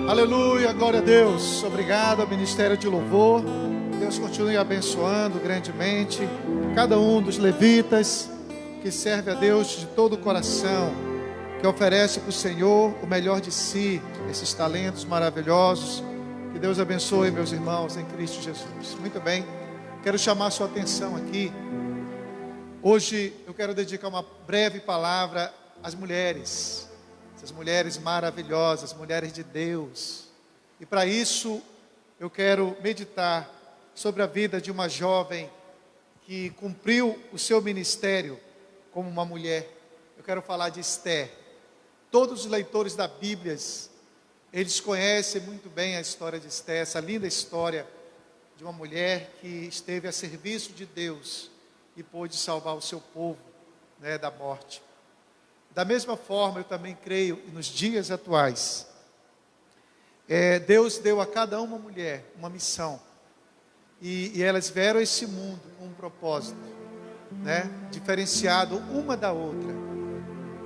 Aleluia, glória a Deus. Obrigado ao Ministério de Louvor. Deus continue abençoando grandemente cada um dos levitas que serve a Deus de todo o coração, que oferece para o Senhor o melhor de si, esses talentos maravilhosos. Que Deus abençoe meus irmãos em Cristo Jesus. Muito bem, quero chamar a sua atenção aqui. Hoje eu quero dedicar uma breve palavra às mulheres, essas mulheres maravilhosas, mulheres de Deus. E para isso eu quero meditar sobre a vida de uma jovem que cumpriu o seu ministério como uma mulher. Eu quero falar de Esther. Todos os leitores da Bíblia, eles conhecem muito bem a história de Esther, essa linda história de uma mulher que esteve a serviço de Deus e pôde salvar o seu povo, da morte. Da mesma forma, eu também creio que nos dias atuais, Deus deu a cada uma mulher uma missão, e elas vieram a esse mundo com um propósito, diferenciado uma da outra.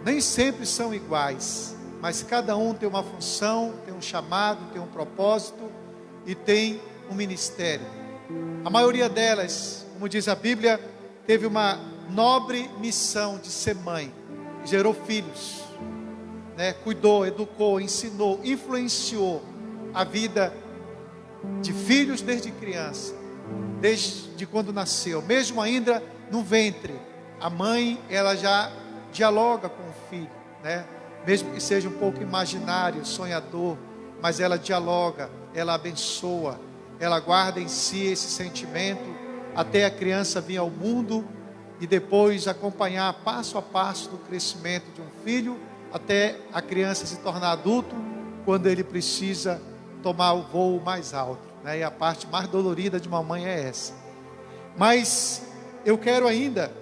Nem sempre são iguais, mas cada um tem uma função, tem um chamado, tem um propósito e tem um ministério. A maioria delas, como diz a Bíblia, teve uma nobre missão de ser mãe, gerou filhos, cuidou, educou, ensinou, influenciou a vida de filhos desde criança, desde quando nasceu, mesmo ainda no ventre. A mãe, ela já dialoga com o filho, mesmo que seja um pouco imaginário, sonhador, mas ela dialoga, ela abençoa, ela guarda em si esse sentimento até a criança vir ao mundo e depois acompanhar passo a passo do crescimento de um filho até a criança se tornar adulto, quando ele precisa tomar o voo mais alto, e a parte mais dolorida de uma mãe é essa. Mas eu quero ainda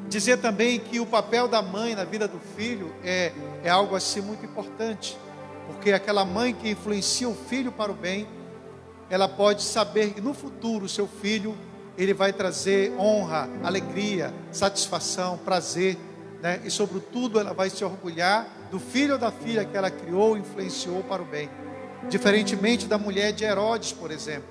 dizer também que o papel da mãe na vida do filho é algo assim muito importante, porque aquela mãe que influencia o filho para o bem, ela pode saber que no futuro o seu filho, ele vai trazer honra, alegria, satisfação, prazer, e sobretudo ela vai se orgulhar do filho ou da filha que ela criou e influenciou para o bem. Diferentemente da mulher de Herodes, por exemplo,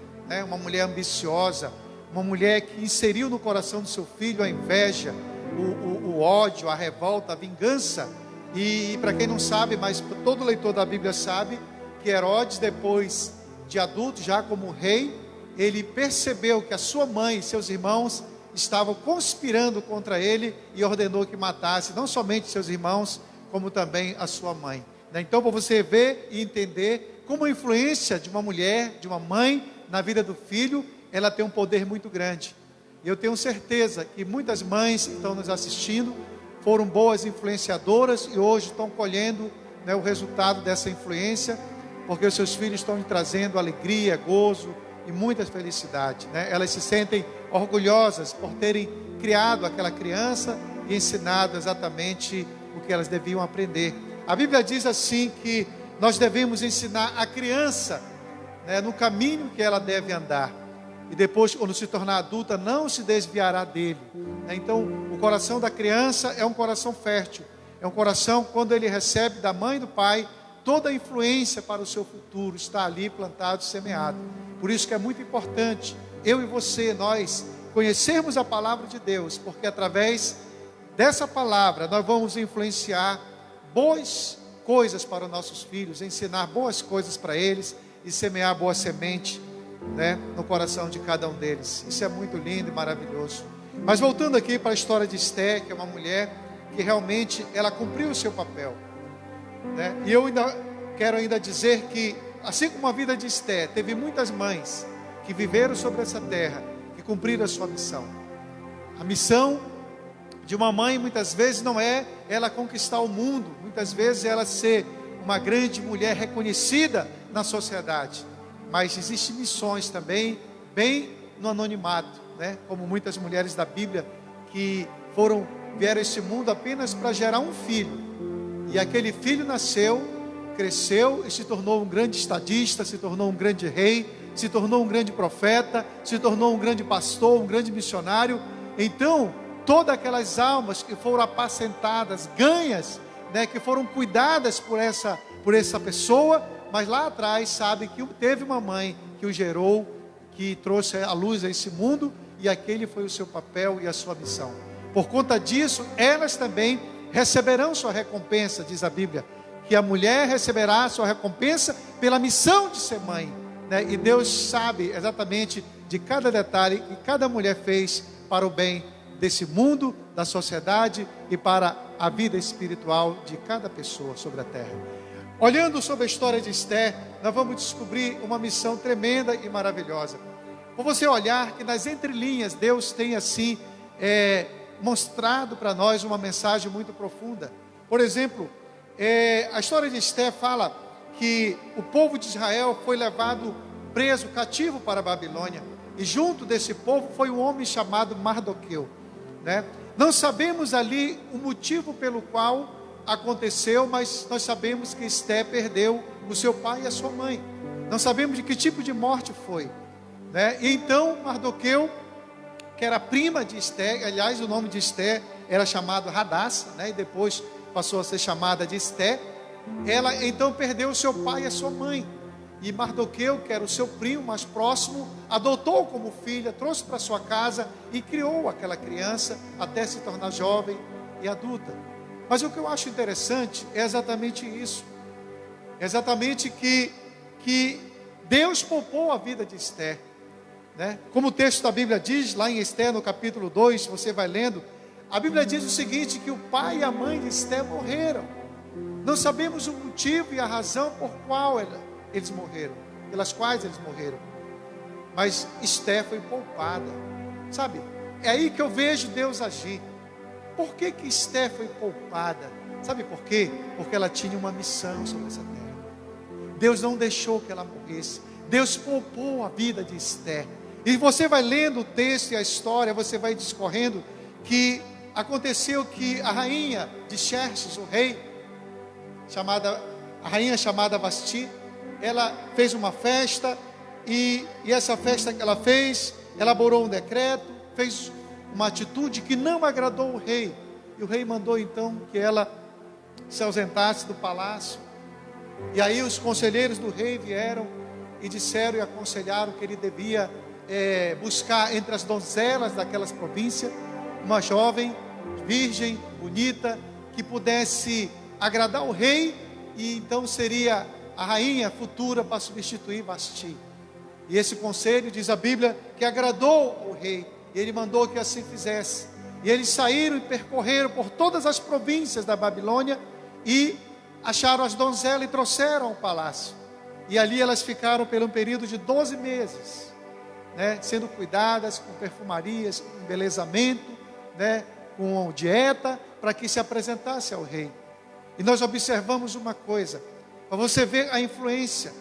uma mulher ambiciosa, uma mulher que inseriu no coração do seu filho a inveja, o ódio, a revolta, a vingança. E para quem não sabe, mas todo leitor da Bíblia sabe que Herodes, depois de adulto, já como rei, ele percebeu que a sua mãe e seus irmãos estavam conspirando contra ele e ordenou que matasse não somente seus irmãos, como também a sua mãe. Então, para você ver e entender como a influência de uma mulher, de uma mãe na vida do filho, ela tem um poder muito grande. E eu tenho certeza que muitas mães que estão nos assistindo foram boas influenciadoras e hoje estão colhendo o resultado dessa influência, porque os seus filhos estão lhe trazendo alegria, gozo e muita felicidade, Elas se sentem orgulhosas por terem criado aquela criança e ensinado exatamente o que elas deviam aprender. A Bíblia diz assim que nós devemos ensinar a criança, no caminho que ela deve andar, e depois, quando se tornar adulta, não se desviará dele. Então, o coração da criança é um coração fértil, é um coração, quando ele recebe da mãe e do pai, toda a influência para o seu futuro está ali plantado, semeado. Por isso que é muito importante, eu e você, nós conhecermos a palavra de Deus, porque através dessa palavra, nós vamos influenciar boas coisas para os nossos filhos, ensinar boas coisas para eles e semear boa semente, no coração de cada um deles. Isso é muito lindo e maravilhoso. Mas voltando aqui para a história de Esther, que é uma mulher que realmente ela cumpriu o seu papel, e eu quero dizer que, assim como a vida de Esther, teve muitas mães que viveram sobre essa terra, que cumpriram a sua missão. A missão de uma mãe muitas vezes não é ela conquistar o mundo, muitas vezes ela ser uma grande mulher reconhecida na sociedade, mas existem missões também bem no anonimato, como muitas mulheres da Bíblia que vieram a esse mundo apenas para gerar um filho, e aquele filho nasceu, cresceu e se tornou um grande estadista, se tornou um grande rei, se tornou um grande profeta, se tornou um grande pastor, um grande missionário. Então, todas aquelas almas que foram apacentadas, ganhas, que foram cuidadas por essa pessoa, mas lá atrás sabe que teve uma mãe que o gerou, que trouxe a luz a esse mundo, e aquele foi o seu papel e a sua missão. Por conta disso, elas também receberão sua recompensa, diz a Bíblia, que a mulher receberá sua recompensa pela missão de ser mãe, né? E Deus sabe exatamente de cada detalhe que cada mulher fez para o bem desse mundo, da sociedade e para a vida espiritual de cada pessoa sobre a terra. Olhando sobre a história de Esther, nós vamos descobrir uma missão tremenda e maravilhosa. Por você olhar que nas entrelinhas Deus tem assim mostrado para nós uma mensagem muito profunda. Por exemplo, a história de Esther fala que o povo de Israel foi levado preso, cativo para a Babilônia, e junto desse povo foi um homem chamado Mardoqueu, né? Não sabemos ali o motivo pelo qual aconteceu, mas nós sabemos que Esther perdeu o seu pai e a sua mãe. Não sabemos de que tipo de morte foi, né? E então Mardoqueu, que era prima de Esther, aliás o nome de Esther era chamado Hadassah, né? E depois passou a ser chamada de Esther. Ela então perdeu o seu pai e a sua mãe, e Mardoqueu, que era o seu primo mais próximo, adotou como filha, trouxe para sua casa e criou aquela criança até se tornar jovem e adulta. Mas o que eu acho interessante é exatamente isso, é exatamente que Deus poupou a vida de Esther, né? Como o texto da Bíblia diz, lá em Esther no capítulo 2, você vai lendo, a Bíblia diz o seguinte, que o pai e a mãe de Esther morreram. Não sabemos o motivo e a razão por qual eles morreram, pelas quais eles morreram, mas Esther foi poupada, sabe? É aí que eu vejo Deus agir. Por que Esther foi poupada? Sabe por quê? Porque ela tinha uma missão sobre essa terra. Deus não deixou que ela morresse. Deus poupou a vida de Esther. E você vai lendo o texto e a história, você vai discorrendo que aconteceu que a rainha de Xerxes, o rei, a rainha chamada Vasti, ela fez uma festa, e essa festa que ela fez, elaborou um decreto, fez uma atitude que não agradou o rei, e o rei mandou então que ela se ausentasse do palácio. E aí os conselheiros do rei vieram e disseram e aconselharam que ele devia buscar entre as donzelas daquelas províncias uma jovem, virgem, bonita, que pudesse agradar o rei, e então seria a rainha futura para substituir Vasti. E esse conselho, diz a Bíblia, que agradou o rei, e ele mandou que assim fizesse. E eles saíram e percorreram por todas as províncias da Babilônia, e acharam as donzelas e trouxeram ao palácio. E ali elas ficaram por um período de 12 meses, né, sendo cuidadas com perfumarias, com embelezamento, né, com dieta, para que se apresentasse ao rei. E nós observamos uma coisa, para você ver a influência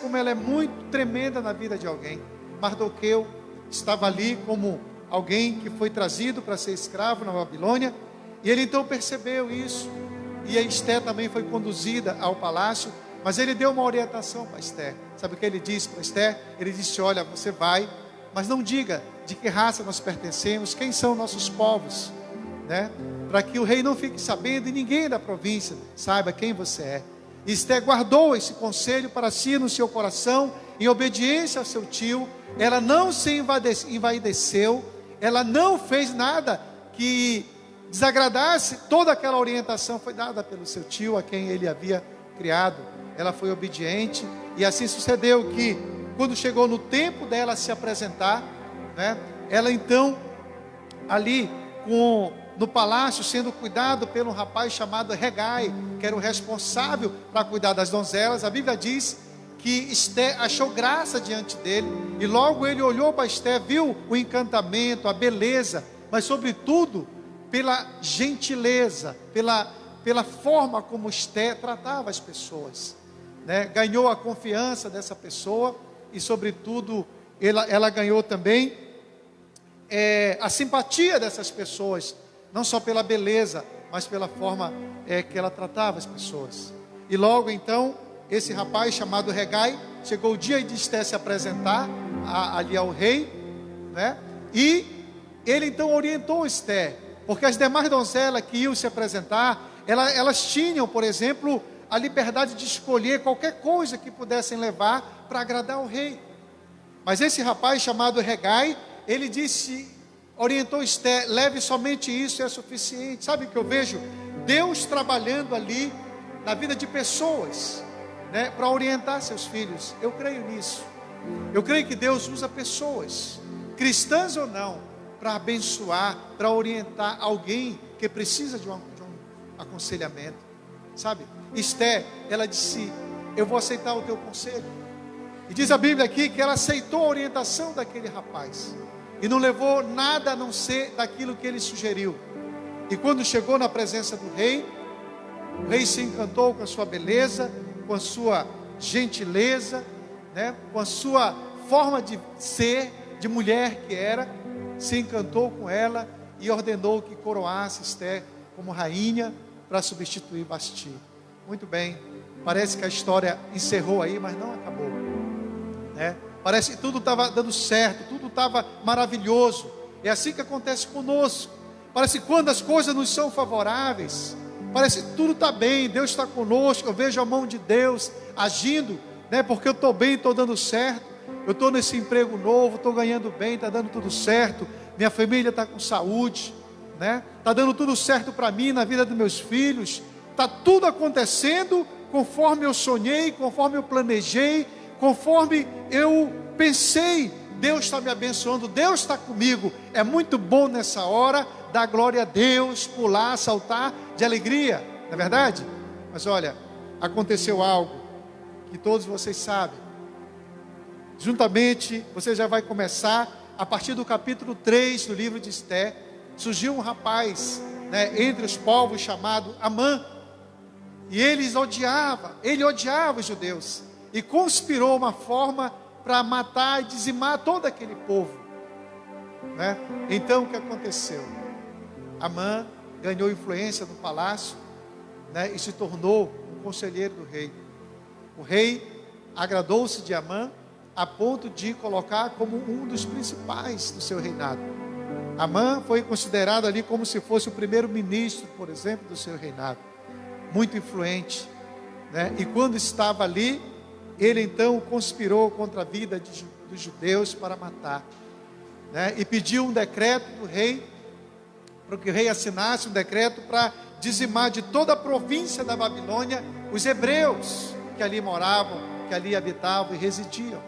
como ela é muito tremenda na vida de alguém. Mardoqueu estava ali como alguém que foi trazido para ser escravo na Babilônia, e ele então percebeu isso, e a Esther também foi conduzida ao palácio, mas ele deu uma orientação para Esther. Sabe o que ele disse para Esther? Ele disse: olha, você vai, mas não diga de que raça nós pertencemos, quem são nossos povos, né? Para que o rei não fique sabendo, e ninguém da província saiba quem você é. E Esther guardou esse conselho para si no seu coração, em obediência ao seu tio. Ela não se envaideceu, ela não fez nada que desagradasse. Toda aquela orientação foi dada pelo seu tio, a quem ele havia criado. Ela foi obediente, e assim sucedeu que, quando chegou no tempo dela se apresentar, né, ela então, ali no palácio, sendo cuidado pelo rapaz chamado Hegai, que era o responsável para cuidar das donzelas, a Bíblia diz que Esther achou graça diante dele, e logo ele olhou para Esther, viu o encantamento, a beleza, mas sobretudo pela gentileza, pela forma como Esther tratava as pessoas, né? Ganhou a confiança dessa pessoa, e sobretudo ela ganhou também a simpatia dessas pessoas, não só pela beleza, mas pela forma que ela tratava as pessoas. E logo então, esse rapaz chamado Hegai, chegou o dia de Esther se apresentar ali ao rei, né? E ele então orientou Esther, porque as demais donzelas que iam se apresentar, elas tinham, por exemplo, a liberdade de escolher qualquer coisa que pudessem levar para agradar o rei. Mas esse rapaz chamado Hegai, ele orientou Esther: leve somente isso, é suficiente. Sabe o que eu vejo? Deus trabalhando ali na vida de pessoas, né, para orientar seus filhos. Eu creio nisso. Eu creio que Deus usa pessoas, cristãs ou não, para abençoar, para orientar alguém que precisa de um aconselhamento. Sabe? Esther, ela disse: eu vou aceitar o teu conselho. E diz a Bíblia aqui que ela aceitou a orientação daquele rapaz e não levou nada a não ser daquilo que ele sugeriu. E quando chegou na presença do rei, o rei se encantou com a sua beleza, com a sua gentileza, né, com a sua forma de ser, de mulher que era. Se encantou com ela e ordenou que coroasse Esther como rainha para substituir Vasti. Muito bem, parece que a história encerrou aí, mas não acabou, né? Parece que tudo estava dando certo, tudo estava maravilhoso. É assim que acontece conosco. Parece que quando as coisas nos são favoráveis, parece que tudo está bem, Deus está conosco, eu vejo a mão de Deus agindo, né? Porque eu estou bem, estou dando certo, eu estou nesse emprego novo, estou ganhando bem, está dando tudo certo, minha família está com saúde, né? Está dando tudo certo para mim, na vida dos meus filhos, está tudo acontecendo conforme eu sonhei, conforme eu planejei, conforme eu pensei. Deus está me abençoando, Deus está comigo. É muito bom nessa hora dar glória a Deus, pular, saltar de alegria, não é verdade? Mas olha, aconteceu algo que todos vocês sabem. Juntamente, você já vai começar, a partir do capítulo 3 do livro de Esther, surgiu um rapaz, né, entre os povos chamado Amã. E ele odiava os judeus. E conspirou uma forma para matar e dizimar todo aquele povo, né? Então o que aconteceu? Amã ganhou influência no palácio, né, e se tornou um conselheiro do rei. O rei agradou-se de Amã a ponto de colocar como um dos principais do seu reinado. Amã foi considerado ali como se fosse o primeiro-ministro, por exemplo, do seu reinado. Muito influente, né? E quando estava ali, ele então conspirou contra a vida dos judeus para matar, né? E pediu um decreto do rei, para que o rei assinasse um decreto para dizimar de toda a província da Babilônia os hebreus que ali moravam, que ali habitavam e residiam.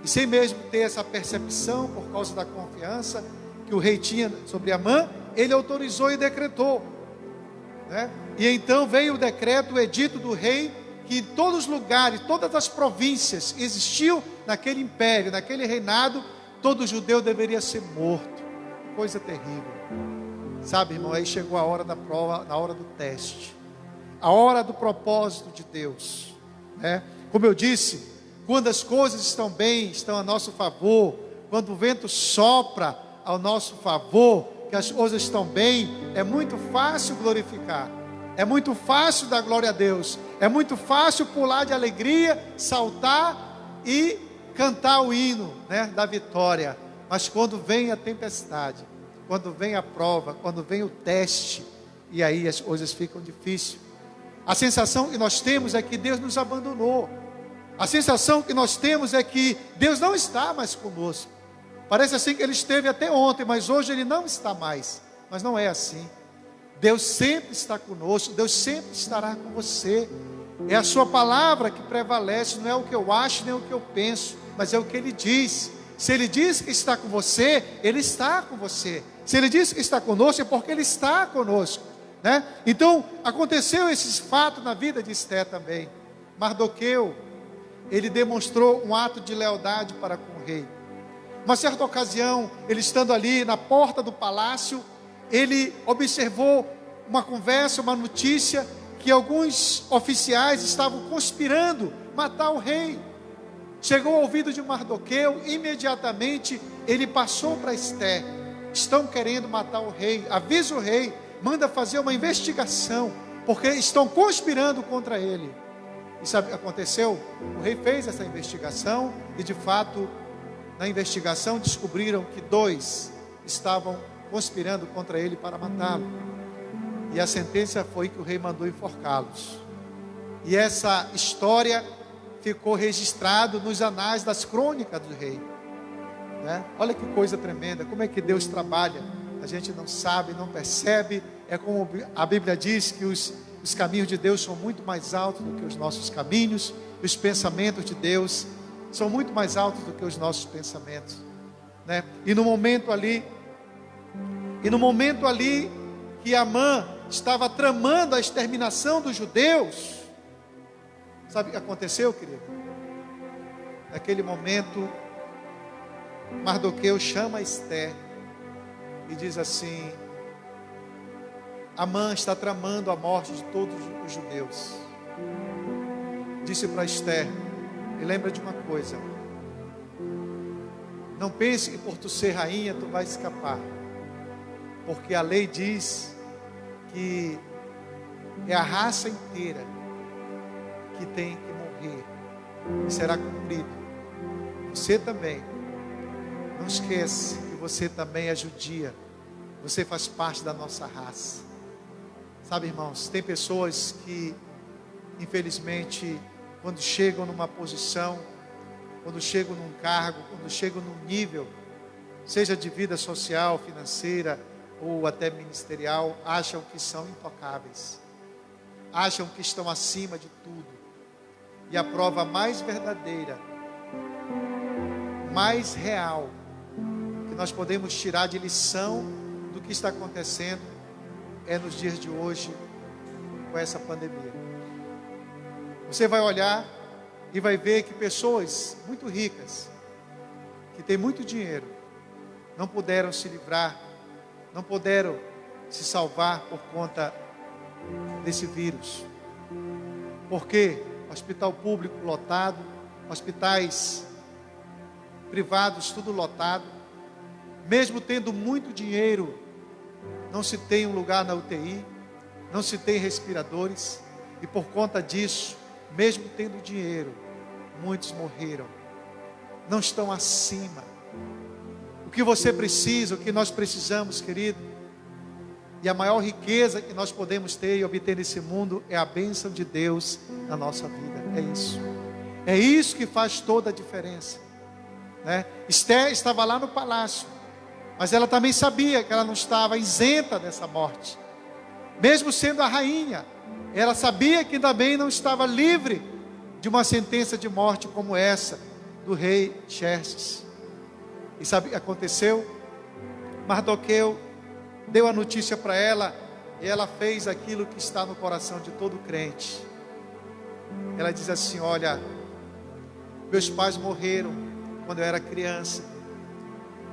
E sem mesmo ter essa percepção, por causa da confiança que o rei tinha sobre Amã, ele autorizou e decretou, né? E então veio o decreto, o edito do rei, que em todos os lugares, todas as províncias existiu naquele império, naquele reinado, todo judeu deveria ser morto. Coisa terrível. Sabe, irmão, aí chegou a hora da prova, na hora do teste, a hora do propósito de Deus, né? Como eu disse, quando as coisas estão bem, estão a nosso favor, quando o vento sopra ao nosso favor, que as coisas estão bem, é muito fácil glorificar, é muito fácil dar glória a Deus, é muito fácil pular de alegria, saltar e cantar o hino, né, da vitória. Mas quando vem a tempestade, quando vem a prova, quando vem o teste, e aí as coisas ficam difíceis, a sensação que nós temos é que Deus nos abandonou. A sensação que nós temos é que Deus não está mais conosco. Parece assim que Ele esteve até ontem, mas hoje Ele não está mais. Mas não é assim. Deus sempre está conosco, Deus sempre estará com você. É a sua palavra que prevalece, não é o que eu acho, nem o que eu penso, mas é o que Ele diz. Se Ele diz que está com você, Ele está com você. Se Ele diz que está conosco, é porque Ele está conosco, né? Então, aconteceu esses fatos na vida de Esther também. Mardoqueu, ele demonstrou um ato de lealdade para com o rei. Uma certa ocasião, ele estando ali na porta do palácio, ele observou uma conversa, uma notícia, que alguns oficiais estavam conspirando matar o rei. Chegou ao ouvido de Mardoqueu, imediatamente ele passou para Esther: estão querendo matar o rei, avisa o rei, manda fazer uma investigação, porque estão conspirando contra ele. E sabe o que aconteceu? O rei fez essa investigação e de fato, na investigação descobriram que 2 estavam conspirando contra ele para matá-lo. E a sentença foi que o rei mandou enforcá-los. E essa história ficou registrada nos anais das crônicas do rei, né? Olha que coisa tremenda, como é que Deus trabalha. A gente não sabe, não percebe. É como a Bíblia diz, que os caminhos de Deus são muito mais altos do que os nossos caminhos. Os pensamentos de Deus são muito mais altos do que os nossos pensamentos, né? E no momento ali que Amã estava tramando a exterminação dos judeus, sabe o que aconteceu, querido? Naquele momento, Mardoqueu chama Esther e diz assim: Amã está tramando a morte de todos os judeus. Disse para Esther: e lembra de uma coisa, não pense que por tu ser rainha tu vai escapar, porque a lei diz que é a raça inteira que tem que morrer, e será cumprido. Você também, não esqueça que você também é judia, você faz parte da nossa raça. Sabe, irmãos, tem pessoas que, infelizmente, quando chegam numa posição, quando chegam num cargo, quando chegam num nível, seja de vida social, financeira ou até ministerial, acham que são intocáveis, acham que estão acima de tudo. E a prova mais verdadeira, mais real, que nós podemos tirar de lição do que está acontecendo, é nos dias de hoje, com essa pandemia. Você vai olhar e vai ver que pessoas muito ricas, que têm muito dinheiro, não puderam se livrar, não puderam se salvar por conta desse vírus. Por quê? Hospital público lotado, hospitais privados tudo lotado. Mesmo tendo muito dinheiro, não se tem um lugar na UTI, não se tem respiradores. E por conta disso, mesmo tendo dinheiro, muitos morreram. Não estão acima. O que você precisa, o que nós precisamos, querido, e a maior riqueza que nós podemos ter e obter nesse mundo é a bênção de Deus na nossa vida. É isso. É isso que faz toda a diferença, né? Esther estava lá no palácio, mas ela também sabia que ela não estava isenta dessa morte. Mesmo sendo a rainha, ela sabia que também não estava livre de uma sentença de morte como essa do rei Xerxes. E sabe o que aconteceu? Mardoqueu deu a notícia para ela, e ela fez aquilo que está no coração de todo crente. Ela diz assim: olha, meus pais morreram quando eu era criança.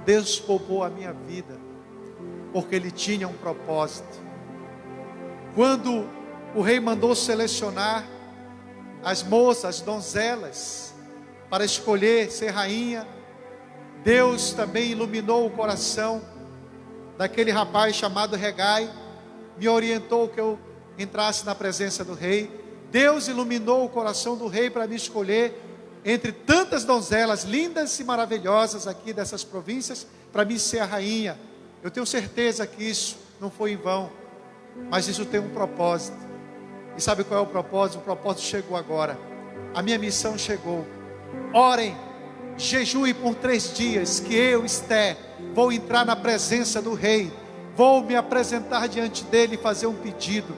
Deus poupou a minha vida, porque Ele tinha um propósito. Quando o rei mandou selecionar as moças, as donzelas, para escolher ser rainha, Deus também iluminou o coração daquele rapaz chamado Hegai, me orientou que eu entrasse na presença do rei. Deus iluminou o coração do rei para me escolher entre tantas donzelas lindas e maravilhosas aqui dessas províncias, para mim ser a rainha. Eu tenho certeza que isso não foi em vão, mas isso tem um propósito. E sabe qual é o propósito? O propósito chegou agora. A minha missão chegou. Orem, jejue por 3 dias, que eu, Esther, vou entrar na presença do rei, vou me apresentar diante dele e fazer um pedido.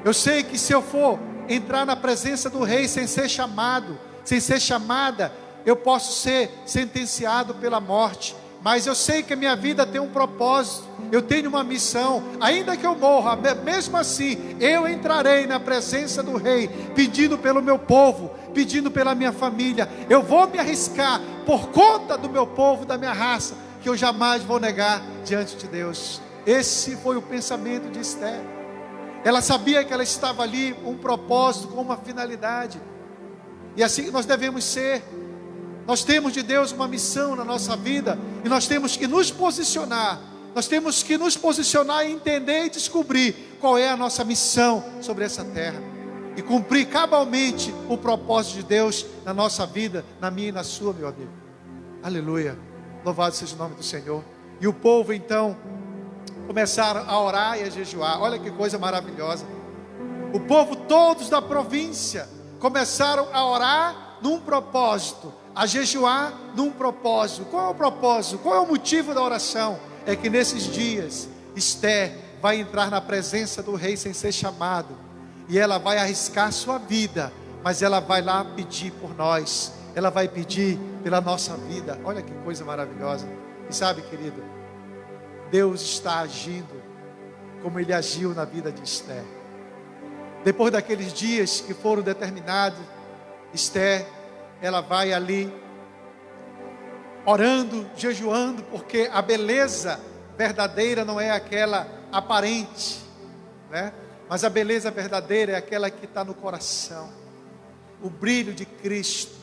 Eu sei que se eu for entrar na presença do rei sem ser chamado, sem ser chamada, eu posso ser sentenciado pela morte. Mas eu sei que a minha vida tem um propósito, eu tenho uma missão. Ainda que eu morra, mesmo assim, eu entrarei na presença do rei, pedindo pelo meu povo, pedindo pela minha família. Eu vou me arriscar por conta do meu povo, da minha raça, que eu jamais vou negar diante de Deus. Esse foi o pensamento de Esther. Ela sabia que ela estava ali com um propósito, com uma finalidade. E assim que nós devemos ser. Nós temos de Deus uma missão na nossa vida, e nós temos que nos posicionar. Nós temos que nos posicionar e entender e descobrir qual é a nossa missão sobre essa terra, e cumprir cabalmente o propósito de Deus na nossa vida, na minha e na sua, meu amigo. Aleluia, louvado seja o nome do Senhor. E o povo então começaram a orar e a jejuar. Olha que coisa maravilhosa. O povo todos da província começaram a orar num propósito, a jejuar num propósito. Qual é o propósito? Qual é o motivo da oração? É que nesses dias Esther vai entrar na presença do rei sem ser chamado, e ela vai arriscar sua vida, mas ela vai lá pedir por nós, ela vai pedir pela nossa vida. Olha que coisa maravilhosa. E sabe, querido, Deus está agindo como Ele agiu na vida de Esther. Depois daqueles dias que foram determinados, Esther, ela vai ali orando, jejuando, porque a beleza verdadeira não é aquela aparente, né? Mas a beleza verdadeira é aquela que está no coração, o brilho de Cristo,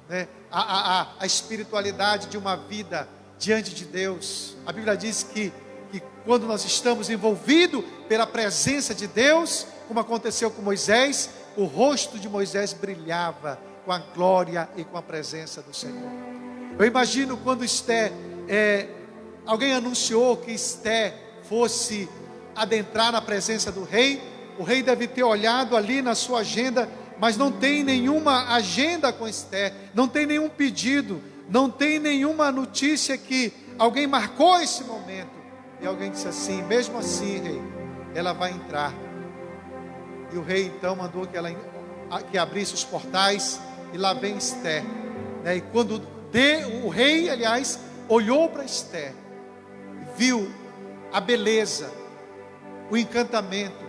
né? A espiritualidade de uma vida diante de Deus. A Bíblia diz que quando nós estamos envolvidos pela presença de Deus, como aconteceu com Moisés, o rosto de Moisés brilhava com a glória e com a presença do Senhor. Eu imagino quando Esther, alguém anunciou que Esther fosse adentrar na presença do rei. O rei deve ter olhado ali na sua agenda, mas não tem nenhuma agenda com Esther, não tem nenhum pedido, não tem nenhuma notícia que alguém marcou esse momento. E alguém disse assim: mesmo assim, rei, ela vai entrar. E o rei então mandou que abrisse os portais, e lá vem Esther, né? E quando o rei, aliás, olhou para Esther, viu a beleza, o encantamento,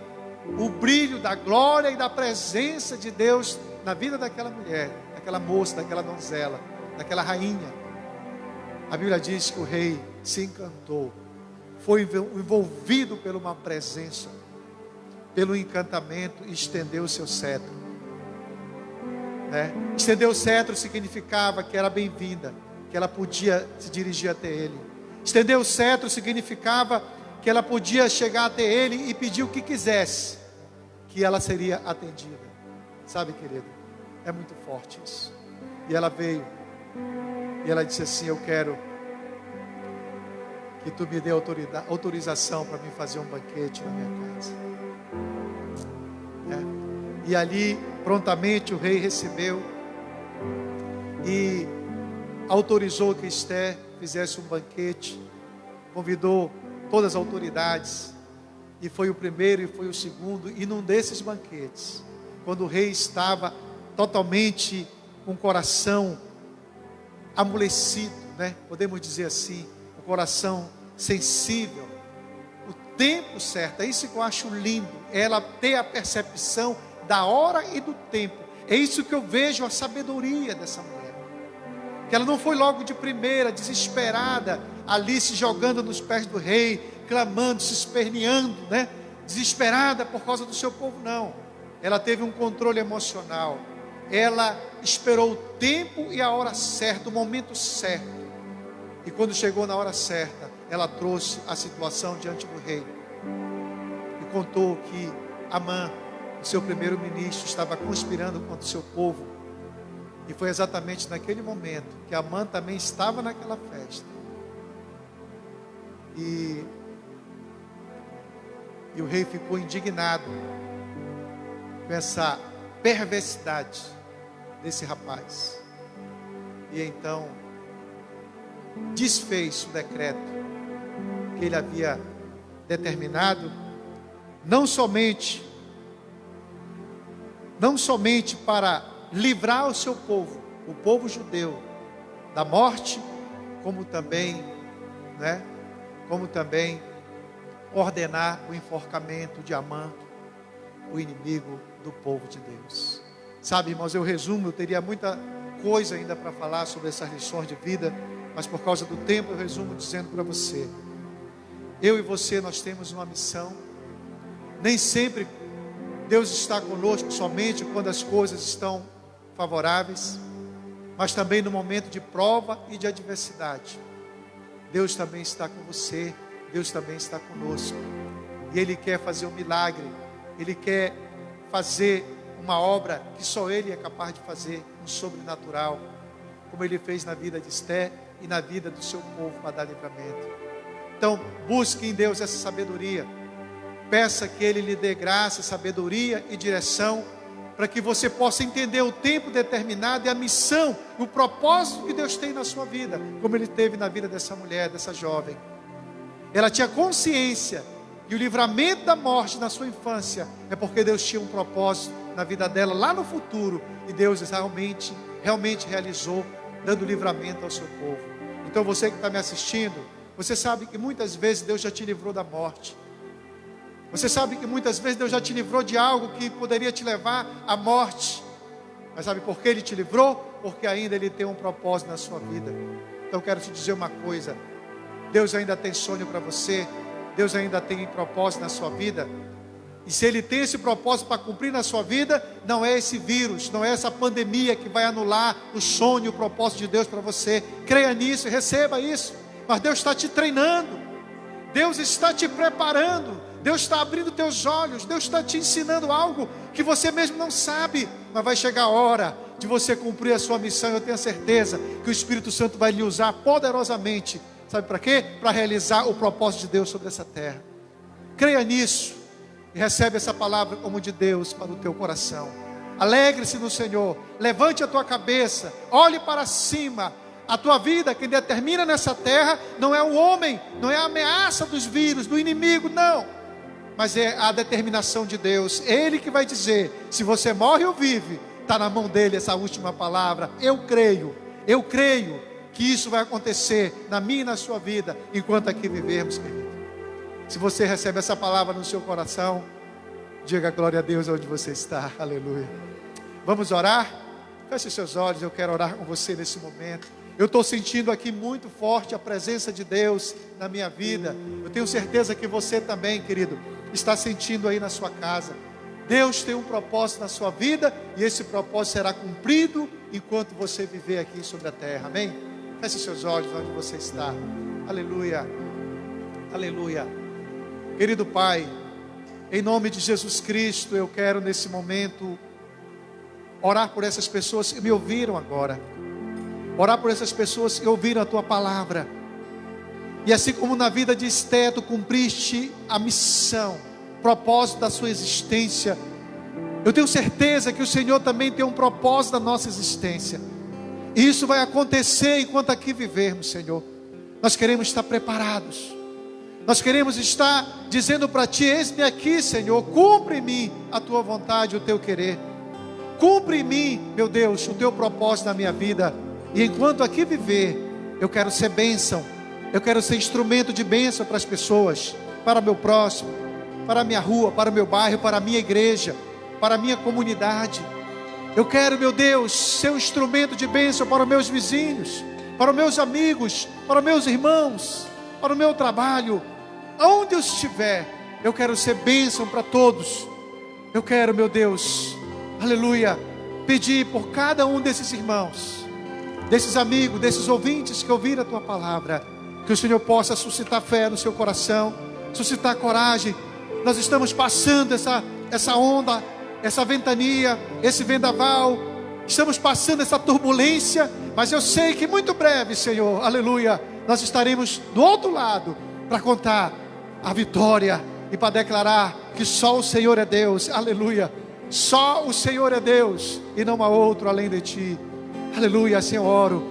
o brilho da glória e da presença de Deus na vida daquela mulher, daquela moça, daquela donzela, daquela rainha. A Bíblia diz que o rei se encantou, foi envolvido por uma presença, pelo encantamento, e estendeu o seu cetro, né? Estender o cetro significava que era bem-vinda, que ela podia se dirigir até ele. Estender o cetro significava que ela podia chegar até ele e pedir o que quisesse, que ela seria atendida. Sabe, querido, é muito forte isso. E ela veio, e ela disse assim: eu quero que tu me dê autorização para mim fazer um banquete na minha casa. E ali, prontamente, o rei recebeu e autorizou que Esther fizesse um banquete, convidou todas as autoridades, e foi o primeiro e foi o segundo. E num desses banquetes, quando o rei estava totalmente com o coração amolecido, né? Podemos dizer assim, o coração sensível, o tempo certo, é isso que eu acho lindo, ela ter a percepção da hora e do tempo. É isso que eu vejo, a sabedoria dessa mulher, que ela não foi logo de primeira, desesperada, ali se jogando nos pés do rei, clamando, se esperneando, né? Desesperada por causa do seu povo, não. Ela teve um controle emocional, ela esperou o tempo e a hora certa, o momento certo, e quando chegou na hora certa, ela trouxe a situação diante do rei, e contou que Amã, o seu primeiro-ministro, estava conspirando contra o seu povo. E foi exatamente naquele momento que Amã também estava naquela festa. E o rei ficou indignado com essa perversidade desse rapaz. E então desfez o decreto que ele havia determinado, não somente para livrar o seu povo, o povo judeu, da morte, como também, né? Como também ordenar o enforcamento de Amã, o inimigo do povo de Deus. Sabe, irmãos, eu teria muita coisa ainda para falar sobre essas lições de vida, mas por causa do tempo eu resumo dizendo para você: eu e você, nós temos uma missão. Nem sempre Deus está conosco somente quando as coisas estão favoráveis, mas também no momento de prova e de adversidade. Deus também está com você, Deus também está conosco, e Ele quer fazer um milagre, Ele quer fazer uma obra que só Ele é capaz de fazer, um sobrenatural, como Ele fez na vida de Esther e na vida do seu povo para dar livramento. Então busque em Deus essa sabedoria, Peça que Ele lhe dê graça, sabedoria e direção, para que você possa entender o tempo determinado e a missão, o propósito que Deus tem na sua vida, como Ele teve na vida dessa mulher, dessa jovem. Ela tinha consciência, e o livramento da morte na sua infância, é porque Deus tinha um propósito na vida dela, lá no futuro, e Deus realmente realizou, dando livramento ao seu povo. Então você que está me assistindo, você sabe que muitas vezes Deus já te livrou da morte. Você sabe que muitas vezes Deus já te livrou de algo que poderia te levar à morte. Mas sabe por que Ele te livrou? Porque ainda Ele tem um propósito na sua vida. Então eu quero te dizer uma coisa: Deus ainda tem sonho para você. Deus ainda tem propósito na sua vida. E se Ele tem esse propósito para cumprir na sua vida, não é esse vírus, não é essa pandemia que vai anular o sonho, o propósito de Deus para você. Creia nisso e receba isso. Mas Deus está te treinando, Deus está te preparando, Deus está abrindo teus olhos, Deus está te ensinando algo que você mesmo não sabe. Mas vai chegar a hora de você cumprir a sua missão. Eu tenho certeza que o Espírito Santo vai lhe usar poderosamente. Sabe para quê? Para realizar o propósito de Deus sobre essa terra. Creia nisso e recebe essa palavra como de Deus para o teu coração. Alegre-se no Senhor, levante a tua cabeça, olhe para cima. A tua vida, quem determina nessa terra, não é o homem, não é a ameaça dos vírus, do inimigo, não. Mas é a determinação de Deus. É Ele que vai dizer, se você morre ou vive, está na mão dEle essa última palavra. Eu creio que isso vai acontecer na minha e na sua vida, enquanto aqui vivermos, querido. Se você recebe essa palavra no seu coração, diga glória a Deus onde você está, aleluia. Vamos orar? Feche seus olhos, eu quero orar com você nesse momento. Eu estou sentindo aqui muito forte a presença de Deus na minha vida. Eu tenho certeza que você também, querido, está sentindo aí na sua casa. Deus tem um propósito na sua vida, e esse propósito será cumprido enquanto você viver aqui sobre a terra, amém? Feche seus olhos onde você está, aleluia, aleluia. Querido Pai, em nome de Jesus Cristo, eu quero nesse momento orar por essas pessoas que me ouviram agora, orar por essas pessoas que ouviram a Tua palavra, e assim como na vida de Esté, Tu cumpriste a missão, o propósito da sua existência, eu tenho certeza que o Senhor também tem um propósito da nossa existência, e isso vai acontecer enquanto aqui vivermos, Senhor. Nós queremos estar preparados, nós queremos estar dizendo para Ti, eis-me aqui, Senhor, cumpre em mim a Tua vontade, o Teu querer, cumpre em mim, meu Deus, o Teu propósito na minha vida. E enquanto aqui viver, eu quero ser bênção, eu quero ser instrumento de bênção para as pessoas, para o meu próximo, para a minha rua, para o meu bairro, para a minha igreja, para a minha comunidade. Eu quero, meu Deus, ser um instrumento de bênção para os meus vizinhos, para os meus amigos, para os meus irmãos, para o meu trabalho. Aonde eu estiver, eu quero ser bênção para todos. Eu quero, meu Deus, aleluia, pedir por cada um desses irmãos, desses amigos, desses ouvintes que ouviram a Tua palavra, que o Senhor possa suscitar fé no seu coração, suscitar coragem. Nós estamos passando essa onda, essa ventania, esse vendaval, estamos passando essa turbulência, mas eu sei que muito breve, Senhor, aleluia, nós estaremos do outro lado, para contar a vitória, e para declarar que só o Senhor é Deus, aleluia, só o Senhor é Deus, e não há outro além de Ti, aleluia. Assim eu oro